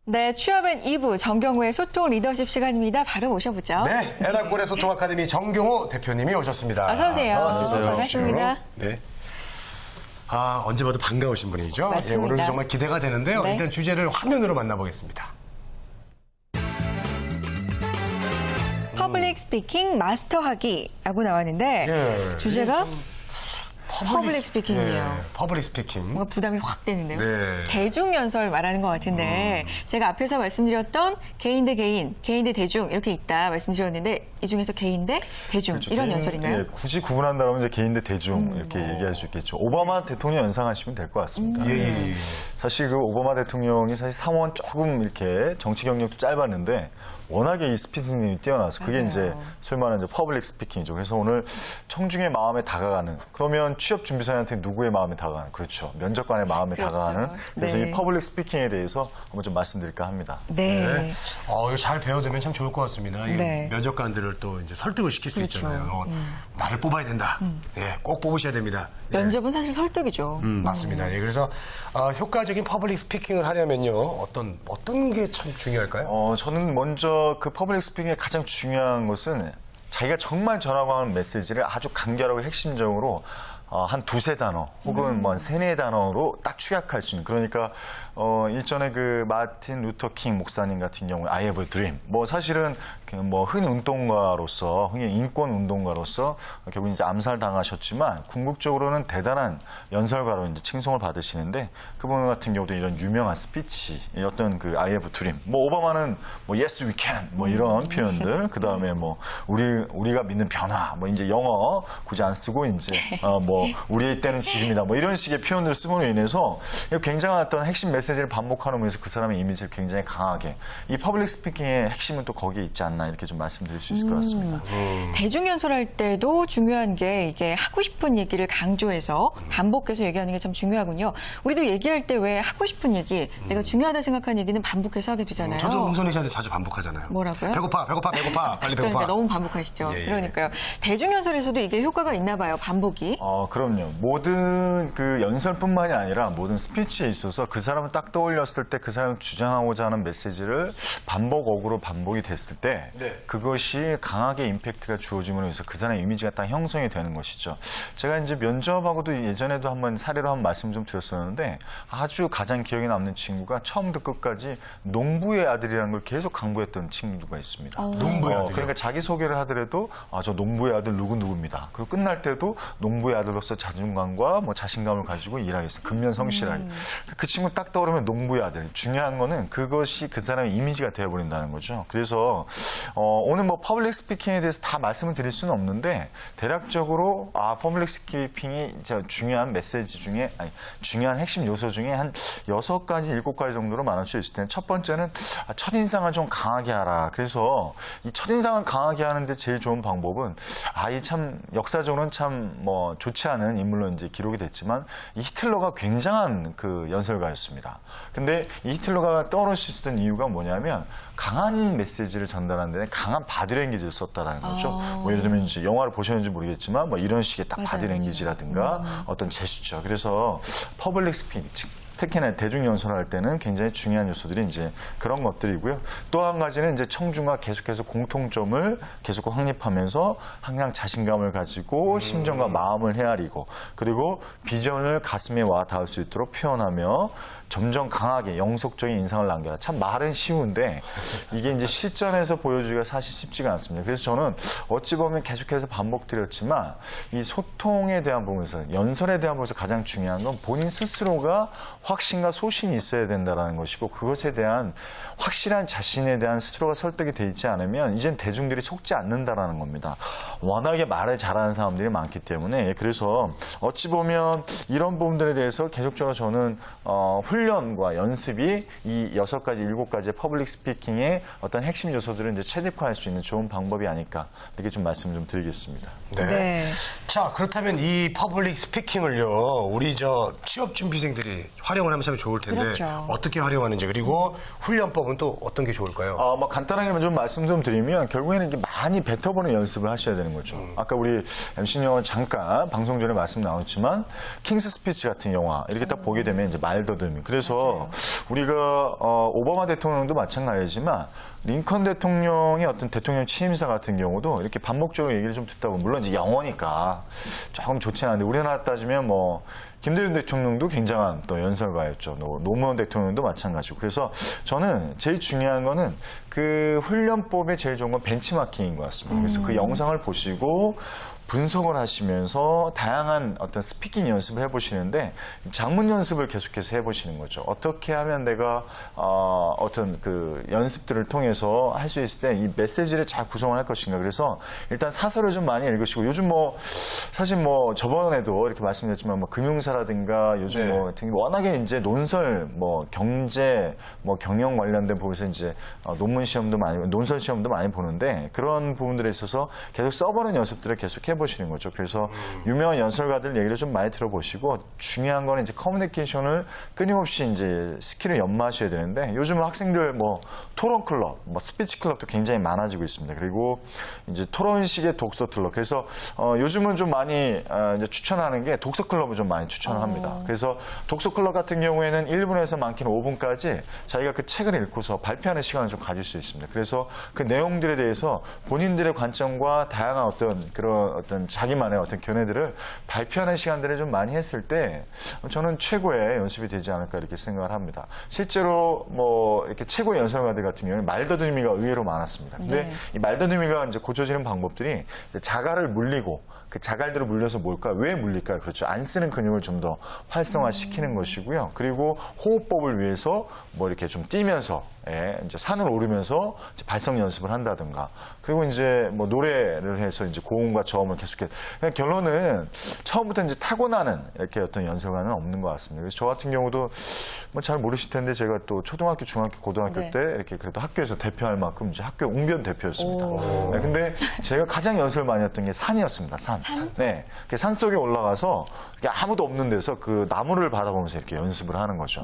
네, 취업엔 2부 정경호의 소통 리더십 시간입니다. 바로 모셔보죠. 네, 에라골의 소통 아카데미 정경호 대표님이 오셨습니다. 어서 오세요. 반갑습니다. 반갑습니다. 네. 아, 언제 봐도 반가우신 분이죠. 맞습니다. 예, 오늘도 정말 기대가 되는데요. 네. 일단 주제를 화면으로 만나보겠습니다. 퍼블릭 스피킹 마스터하기라고 나왔는데 예, 주제가 퍼블릭 스피킹이에요. 예, 퍼블릭 스피킹. 뭔가 부담이 확 되는데요. 네. 대중연설 말하는 것 같은데 제가 앞에서 말씀드렸던 개인 대 개인, 개인 대 대중 이렇게 있다 말씀드렸는데 이 중에서 개인 대 대중 그렇죠. 이런 개인, 연설인가요? 예, 굳이 구분한다면 이제 개인 대 대중 이렇게 얘기할 수 있겠죠. 오바마 대통령 연상하시면 될 것 같습니다. 예. 사실 그 오바마 대통령이 사실 상원 조금 이렇게 정치 경력도 짧았는데 워낙에 이 스피킹이 뛰어나서 그게 맞아요. 이제 소위 말하는 이제 퍼블릭 스피킹이죠. 그래서 오늘 청중의 마음에 다가가는 그러면 취업 준비생한테 누구의 마음에 다가가는 그렇죠. 면접관의 마음에 그렇죠. 다가가는 그래서 네. 이 퍼블릭 스피킹에 대해서 한번 좀 말씀드릴까 합니다. 네. 네. 이거 잘 배워두면 참 좋을 것 같습니다. 이 네. 면접관들을 또 이제 설득을 시킬 수 그렇죠. 있잖아요. 나를 뽑아야 된다. 예, 꼭 뽑으셔야 됩니다. 예. 면접은 사실 설득이죠. 맞습니다. 예, 그래서 효과적인 퍼블릭 스피킹을 하려면요, 어떤 게 참 중요할까요? 저는 먼저 그 퍼블릭 스피킹의 가장 중요한 것은 자기가 정말 전하고 하는 메시지를 아주 간결하고 핵심적으로 한 두세 단어 혹은 뭐 한 세네 단어로 딱 축약할 수 있는 그러니까 일전에 그 마틴 루터 킹 목사님 같은 경우에 I have a dream 뭐 사실은 뭐 흔히 운동가로서 흔히 인권 운동가로서 결국 이제 암살 당하셨지만 궁극적으로는 대단한 연설가로 이제 칭송을 받으시는데 그분 같은 경우도 이런 유명한 스피치 어떤 그 I have a dream 뭐 오바마는 뭐 yes we can 뭐 이런 표현들 그 다음에 뭐 우리가 믿는 변화 뭐 이제 영어 굳이 안 쓰고 이제 뭐 우리의 때는 지금이다 뭐 이런 식의 표현들을 쓰므로 인해서 굉장한 어떤 핵심 메시지를 반복하면서 그 사람의 이미지를 굉장히 강하게 이 퍼블릭 스피킹의 핵심은 또 거기에 있지 않나 이렇게 좀 말씀드릴 수 있을 것 같습니다. 대중연설할 때도 중요한 게 이게 하고 싶은 얘기를 강조해서 반복해서 얘기하는 게 참 중요하군요. 우리도 얘기할 때 왜 하고 싶은 얘기, 내가 중요하다 생각한 얘기는 반복해서 하게 되잖아요. 저도 응선희 씨한테 자주 반복하잖아요. 뭐라고요? 배고파, 빨리 배고파. 그러니까 너무 반복하시죠. 예, 예. 그러니까요. 대중연설에서도 이게 효과가 있나 봐요, 반복이. 그럼요. 모든 그 연설뿐만이 아니라 모든 스피치에 있어서 그 사람을 딱 떠올렸을 때 그 사람이 주장하고자 하는 메시지를 반복어구로 반복이 됐을 때 네. 그것이 강하게 임팩트가 주어짐으로 해서 그 사람의 이미지가 딱 형성이 되는 것이죠. 제가 이제 면접하고도 예전에도 한번 사례로 한번 말씀 좀 드렸었는데 아주 가장 기억에 남는 친구가 처음부터 끝까지 농부의 아들이라는 걸 계속 강조했던 친구가 있습니다. 농부의 아들이요? 그러니까 자기소개를 하더라도 저 농부의 아들 누구누구입니다. 그리고 끝날 때도 농부의 아들로서 자존감과 뭐 자신감을 가지고 일하겠습니다. 근면성실하게. 그 친구 딱 떠오르면 농부의 아들. 중요한 거는 그것이 그 사람의 이미지가 되어버린다는 거죠. 그래서 오늘 뭐 퍼블릭 스피킹에 대해서 다 말씀을 드릴 수는 없는데 대략적으로 퍼블릭 스피킹이 중요한 메시지 중에 중요한 핵심 요소 중에 한 6가지, 7가지 정도로 나눌 수 있을 텐데 첫 번째는 첫인상을 좀 강하게 하라. 그래서 이 첫인상을 강하게 하는데 제일 좋은 방법은 이 참 역사적으로는 참 뭐 좋지 않은 인물로 이제 기록이 됐지만 이 히틀러가 굉장한 그 연설가였습니다. 근데 이 히틀러가 떠오를 수 있었던 이유가 뭐냐면 강한 메시지를 전달하는 데 강한 바디랭귀지를 썼다라는 거죠. 뭐 예를 들면 이제 영화를 보셨는지 모르겠지만 뭐 이런 식의 딱 바디랭귀지라든가 어떤 제스처. 그래서 퍼블릭 스피킹 특히나 대중연설을 할 때는 굉장히 중요한 요소들이 이제 그런 것들이고요. 또 한 가지는 이제 청중과 계속해서 공통점을 계속 확립하면서 항상 자신감을 가지고 심정과 마음을 헤아리고 그리고 비전을 가슴에 와 닿을 수 있도록 표현하며 점점 강하게 영속적인 인상을 남겨라. 참 말은 쉬운데 이게 이제 실전에서 보여주기가 사실 쉽지가 않습니다. 그래서 저는 어찌 보면 계속해서 반복드렸지만 이 소통에 대한 부분에서 연설에 대한 부분에서 가장 중요한 건 본인 스스로가 확신과 소신이 있어야 된다는 것이고 그것에 대한 확실한 자신에 대한 스스로가 설득이 되어 있지 않으면 이젠 대중들이 속지 않는다라는 겁니다. 워낙에 말을 잘하는 사람들이 많기 때문에 그래서 어찌 보면 이런 부분들에 대해서 계속적으로 저는 훈련과 연습이 이 6가지, 7가지의 퍼블릭 스피킹의 어떤 핵심 요소들을 이제 체득화할 수 있는 좋은 방법이 아닐까 이렇게 좀 말씀을 좀 드리겠습니다. 네. 네. 자, 그렇다면 이 퍼블릭 스피킹을요, 우리 취업 준비생들이 활용을 하면 참 좋을 텐데 그렇죠. 어떻게 활용하는지 그리고 훈련법은 또 어떤 게 좋을까요? 뭐 간단하게 좀 말씀 좀 드리면 결국에는 이게 많이 뱉어보는 연습을 하셔야 되는 거죠. 아까 우리 MC님 영화 잠깐 방송 전에 말씀 나왔지만 킹스 스피치 같은 영화 이렇게 딱 보게 되면 이제 말더듬이. 그래서 우리가 오바마 대통령도 마찬가지지만 링컨 대통령의 어떤 대통령 취임사 같은 경우도 이렇게 반복적으로 얘기를 좀 듣다 보면 물론 이제 영어니까 조금 좋지 않은데 우리나라 따지면 뭐 김대중 대통령도 굉장한 또 연설가였죠. 노무현 대통령도 마찬가지고. 그래서 저는 제일 중요한 거는 그 훈련법에 제일 좋은 건 벤치마킹인 것 같습니다. 그래서 그 영상을 보시고 분석을 하시면서 다양한 어떤 스피킹 연습을 해보시는데 장문 연습을 계속해서 해보시는 거죠. 어떻게 하면 내가 어떤 그 연습들을 통해서 할 수 있을 때 이 메시지를 잘 구성을 할 것인가. 그래서 일단 사설을 좀 많이 읽으시고 요즘 뭐 사실 뭐 저번에도 이렇게 말씀드렸지만 뭐 금융사라든가 요즘 네. 뭐 되게 워낙에 이제 논설 뭐 경제 뭐 경영 관련된 부분에서 이제 논문 시험도 많이 논설 시험도 많이 보는데 그런 부분들에 있어서 계속 써보는 연습들을 계속 해보시는 거죠. 그래서 유명한 연설가들 얘기를 좀 많이 들어보시고 중요한 거는 이제 커뮤니케이션을 끊임없이 이제 스킬을 연마하셔야 되는데 요즘은 학생들 뭐 토론 클럽, 뭐 스피치 클럽도 굉장히 많아지고 있습니다. 그리고 이제 토론식의 독서 클럽. 그래서 요즘은 좀 많이 이제 추천하는 게 독서 클럽을 좀 많이 추천을 합니다. 그래서 독서 클럽 같은 경우에는 1분에서 많게는 5분까지 자기가 그 책을 읽고서 발표하는 시간을 좀 가질 수 있습니다. 그래서 그 내용들에 대해서 본인들의 관점과 다양한 그런 자기만의 어떤 견해들을 발표하는 시간들을 좀 많이 했을 때 저는 최고의 연습이 되지 않을까 이렇게 생각을 합니다. 실제로 뭐 이렇게 최고의 연설가들 같은 경우는 말더듬이가 의외로 많았습니다. 근데 이 말더듬이가 이제 고쳐지는 방법들이 이제 자갈을 물리고 그 자갈대로 물려서 뭘까? 왜 물릴까요? 그렇죠. 안 쓰는 근육을 좀 더 활성화시키는 것이고요. 그리고 호흡법을 위해서 뭐 이렇게 좀 뛰면서 이제 산을 오르면서 이제 발성 연습을 한다든가 그리고 이제 뭐 노래를 해서 이제 고음과 저음을 계속해. 그냥 결론은 처음부터 이제 타고나는 이렇게 어떤 연설가는 없는 것 같습니다. 그래서 저 같은 경우도 뭐 잘 모르실 텐데 제가 또 초등학교, 중학교, 고등학교 네. 때 이렇게 그래도 학교에서 대표할 만큼 이제 학교 웅변 대표였습니다. 네, 근데 제가 가장 연습을 많이 했던 게 산이었습니다. 산. 네. 산 속에 올라가서 아무도 없는 데서 그 나무를 바라보면서 이렇게 연습을 하는 거죠.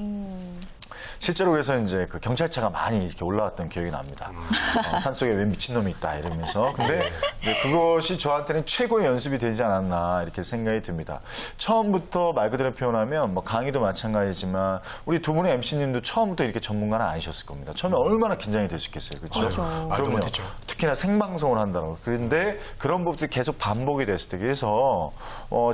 실제로 그래서 이제 그 경찰차가 많이 이렇게 올라왔던 기억이 납니다. 산속에 왜 미친놈이 있다 이러면서. 근데 그것이 저한테는 최고의 연습이 되지 않았나 이렇게 생각이 듭니다. 처음부터 말 그대로 표현하면 뭐 강의도 마찬가지지만 우리 두 분의 MC님도 처음부터 이렇게 전문가는 아니셨을 겁니다. 처음에 얼마나 긴장이 되셨겠어요. 그렇죠? 말도 못했죠. 특히나 생방송을 한다고. 그런데 그런 부분들이 계속 반복이 됐을 때 그래서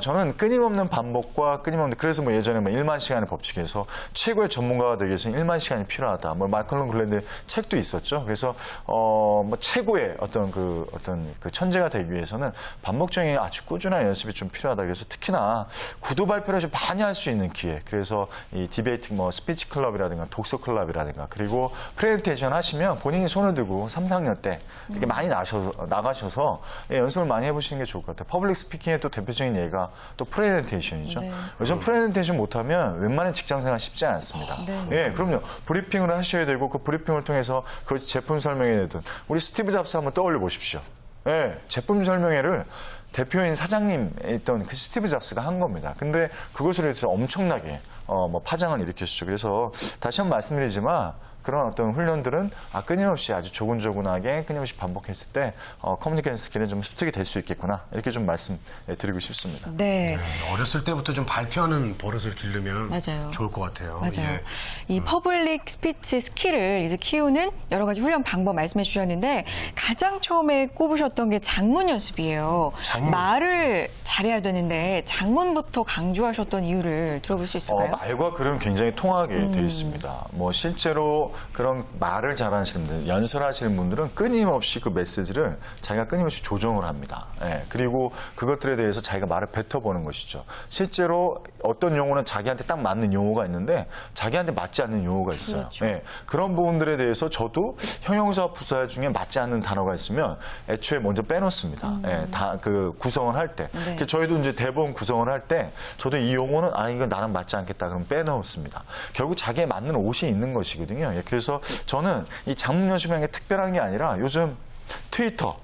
저는 끊임없는 반복과 끊임없는 그래서 뭐 예전에 뭐 1만 시간의 법칙에서 최고의 전문가가 되기 위해서는 1만 시간이 필요하다. 뭐 마이클 글렌드의 책도 있었죠. 그래서 뭐 최고의 어떤 그 천재가 되기 위해서는 반복적인 아주 꾸준한 연습이 좀 필요하다. 그래서 특히나 구두 발표를 좀 많이 할 수 있는 기회. 그래서 이 디베이팅 뭐 스피치 클럽이라든가 독서 클럽이라든가 그리고 프레젠테이션 하시면 본인이 손을 들고 3, 4학년 때 이렇게 많이 나가셔서 연습을 많이 해보시는 게 좋을 것 같아요. 퍼블릭 스피킹의 또 대표적인 예가 또 프레젠테이션이죠. 네. 요즘 프레젠테이션 못하면 웬만한 직장생활 쉽지 않습니다. 예, 그럼요. 브리핑을 하셔야 되고 그 브리핑을 통해서 그 제품 설명회 되든 우리 스티브 잡스 한번 떠올려 보십시오. 예, 제품 설명회를 대표인 사장님 있던 그 스티브 잡스가 한 겁니다. 근데 그것으로 해서 엄청나게 뭐 파장을 일으켰죠. 그래서 다시 한번 말씀드리지만 그런 어떤 훈련들은 끊임없이 아주 조근조근하게 끊임없이 반복했을 때 커뮤니케이션 스킬은 좀 습득이 될 수 있겠구나 이렇게 좀 말씀드리고 싶습니다. 네. 어렸을 때부터 좀 발표하는 버릇을 기르면 맞아요. 좋을 것 같아요. 맞아요. 예. 이 퍼블릭 스피치 스킬을 이제 키우는 여러 가지 훈련 방법 말씀해 주셨는데 가장 처음에 꼽으셨던 게 장문 연습이에요. 장문. 말을 잘해야 되는데 장문부터 강조하셨던 이유를 들어볼 수 있을까요? 말과 글은 굉장히 통하게 돼 있습니다. 뭐 실제로 그런 말을 잘하시는 분들, 연설하시는 분들은 끊임없이 그 메시지를 자기가 끊임없이 조정을 합니다. 예, 그리고 그것들에 대해서 자기가 말을 뱉어보는 것이죠. 실제로 어떤 용어는 자기한테 딱 맞는 용어가 있는데 자기한테 맞지 않는 용어가 있어요. 그렇죠. 예, 그런 부분들에 대해서 저도 형용사, 부사 중에 맞지 않는 단어가 있으면 애초에 먼저 빼놓습니다. 예, 다 그 구성을 할 때. 네. 저희도 이제 대본 구성을 할 때 저도 이 용어는 이건 나랑 맞지 않겠다 그럼 빼놓습니다. 결국 자기에 맞는 옷이 있는 것이거든요. 예, 그래서 저는 이 장문 연습이라는 게 특별한 게 아니라 요즘 트위터,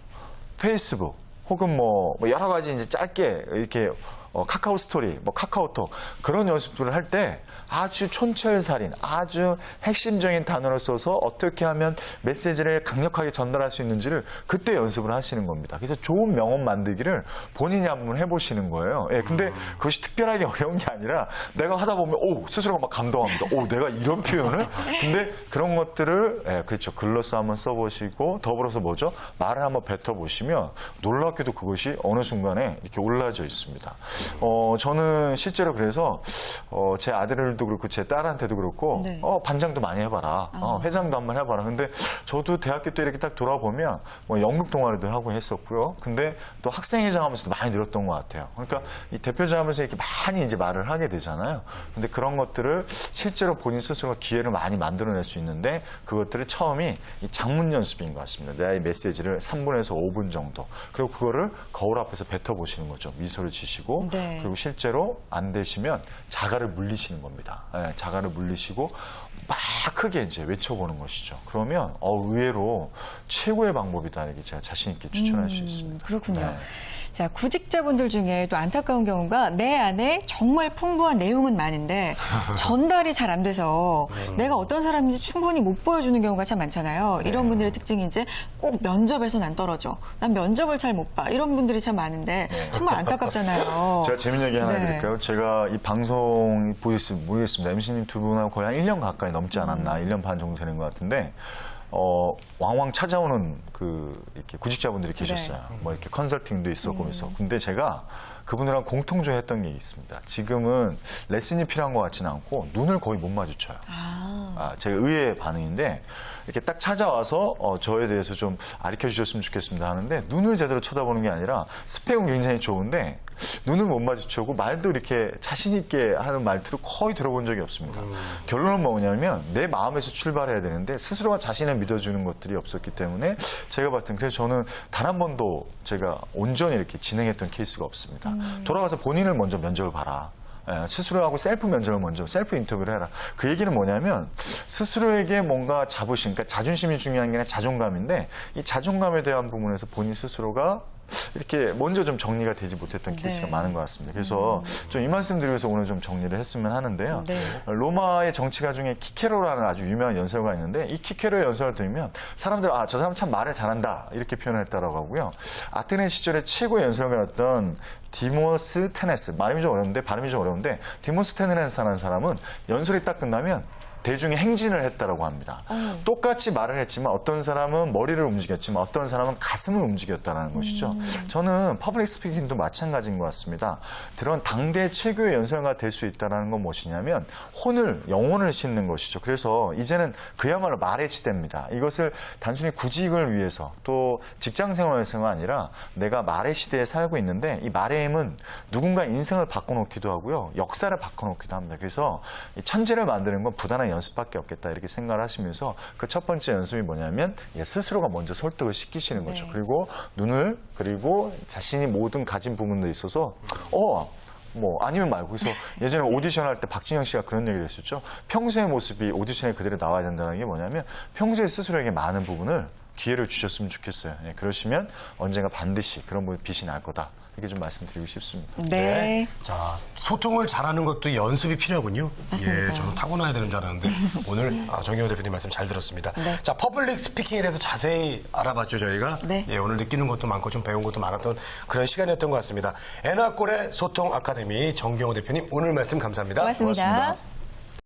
페이스북 혹은 뭐 여러 가지 이제 짧게 이렇게 카카오 스토리, 뭐 카카오톡 그런 연습들을 할 때 아주 촌철살인, 아주 핵심적인 단어를 써서 어떻게 하면 메시지를 강력하게 전달할 수 있는지를 그때 연습을 하시는 겁니다. 그래서 좋은 명언 만들기를 본인이 한번 해보시는 거예요. 예, 근데 그것이 특별하게 어려운 게 아니라 내가 하다 보면 스스로가 막 감동합니다. 내가 이런 표현을? 근데 그런 것들을 그렇죠. 글로써 한번 써보시고 더불어서 뭐죠? 말을 한번 뱉어보시면 놀랍게도 그것이 어느 순간에 이렇게 올라져 있습니다. 저는 실제로 그래서 제 아들들도 그렇고 제 딸한테도 그렇고 네. 반장도 많이 해봐라. 회장도 한번 해봐라. 근데 저도 대학교 때 이렇게 딱 돌아보면 뭐 연극 동아리도 하고 했었고요. 근데 또 학생회장 하면서도 많이 늘었던 것 같아요. 그러니까 이 대표자 하면서 이렇게 많이 이제 말을 하게 되잖아요. 근데 그런 것들을 실제로 본인 스스로가 기회를 많이 만들어낼 수 있는데 그것들을 처음이 이 장문 연습인 것 같습니다. 나의 메시지를 3분에서 5분 정도. 그리고 그거를 거울 앞에서 뱉어보시는 거죠. 미소를 지시고 네. 그리고 실제로 안 되시면 자가를 물리시는 겁니다. 자가를 물리시고 막 크게 이제 외쳐보는 것이죠. 그러면 의외로 최고의 방법이다 이렇게 제가 자신 있게 추천할 수 있습니다. 그렇군요. 네. 자, 구직자분들 중에 또 안타까운 경우가 내 안에 정말 풍부한 내용은 많은데 전달이 잘 안 돼서 내가 어떤 사람인지 충분히 못 보여주는 경우가 참 많잖아요. 이런 분들의 특징이 이제 꼭 면접에서 난 떨어져. 난 면접을 잘 못 봐. 이런 분들이 참 많은데 정말 안타깝잖아요. 제가 재밌는 얘기 하나 네. 드릴까요? 제가 이 방송 보셨으면 모르겠습니다. MC님 두 분하고 거의 한 1년 가까이 넘지 않았나. 1년 반 정도 되는 것 같은데 왕왕 찾아오는 이렇게 구직자분들이 계셨어요. 뭐 이렇게 컨설팅도 있었고 그래서. 근데 제가 그분들랑 공통적으로 했던 게 있습니다. 지금은 레슨이 필요한 것 같지는 않고 눈을 거의 못 마주쳐요. 제 의외의 반응인데 이렇게 딱 찾아와서 저에 대해서 좀 가르쳐 주셨으면 좋겠습니다 하는데 눈을 제대로 쳐다보는 게 아니라 스펙은 굉장히 좋은데 눈을 못 마주치고 말도 이렇게 자신 있게 하는 말투를 거의 들어본 적이 없습니다. 결론은 뭐냐면 내 마음에서 출발해야 되는데 스스로가 자신을 믿어주는 것들이 없었기 때문에 제가 봤을 땐 그래서 저는 단 한 번도 제가 온전히 이렇게 진행했던 케이스가 없습니다. 돌아가서 본인을 먼저 면접을 봐라. 스스로하고 셀프 면접을 먼저 셀프 인터뷰를 해라. 그 얘기는 뭐냐면 스스로에게 뭔가 자부심, 그러니까 자존심이 중요한 게 아니라 자존감인데 이 자존감에 대한 부분에서 본인 스스로가 이렇게 먼저 좀 정리가 되지 못했던 케이스가 많은 것 같습니다. 그래서 좀 이 말씀 드리면서 오늘 좀 정리를 했으면 하는데요. 네. 로마의 정치가 중에 키케로라는 아주 유명한 연설가 있는데 이 키케로의 연설을 들으면 사람들 저 사람 참 말을 잘한다 이렇게 표현했다라고 하고요. 아테네 시절의 최고의 연설가였던 디모스테네스 발음이 좀 어려운데 디모스테네스라는 사람은 연설이 딱 끝나면 대중이 행진을 했다라고 합니다. 똑같이 말을 했지만 어떤 사람은 머리를 움직였지만 어떤 사람은 가슴을 움직였다는 것이죠. 저는 퍼블릭 스피킹도 마찬가지인 것 같습니다. 그런 당대 최고의 연설가가 될 수 있다는 건 무엇이냐면 영혼을 싣는 것이죠. 그래서 이제는 그야말로 말의 시대입니다. 이것을 단순히 구직을 위해서 또 직장 생활에서가 아니라 내가 말의 시대에 살고 있는데 이 말의 힘은 누군가 인생을 바꿔놓기도 하고요. 역사를 바꿔놓기도 합니다. 그래서 이 천재를 만드는 건 부단한 연습밖에 없겠다 이렇게 생각을 하시면서 그 첫 번째 연습이 뭐냐면 스스로가 먼저 설득을 시키시는 거죠. 그리고 눈을 그리고 자신이 모든 가진 부분들에 있어서 아니면 말고 그래서 예전에 오디션 할 때 박진영 씨가 그런 얘기를 했었죠. 평소의 모습이 오디션에 그대로 나와야 된다는 게 뭐냐면 평소에 스스로에게 많은 부분을 기회를 주셨으면 좋겠어요. 그러시면 언젠가 반드시 그런 부분에 빛이 날 거다. 이렇게 좀 말씀드리고 싶습니다. 네. 자, 소통을 잘하는 것도 연습이 필요하군요. 맞습니다. 저는 타고나야 되는 줄 알았는데 오늘 정영호 대표님 말씀 잘 들었습니다. 네. 자, 퍼블릭 스피킹에 대해서 자세히 알아봤죠, 저희가. 네. 오늘 느끼는 것도 많고 좀 배운 것도 많았던 그런 시간이었던 것 같습니다. 애나꼴의 소통 아카데미 정경호 대표님 오늘 말씀 감사합니다. 고맙습니다. 고맙습니다.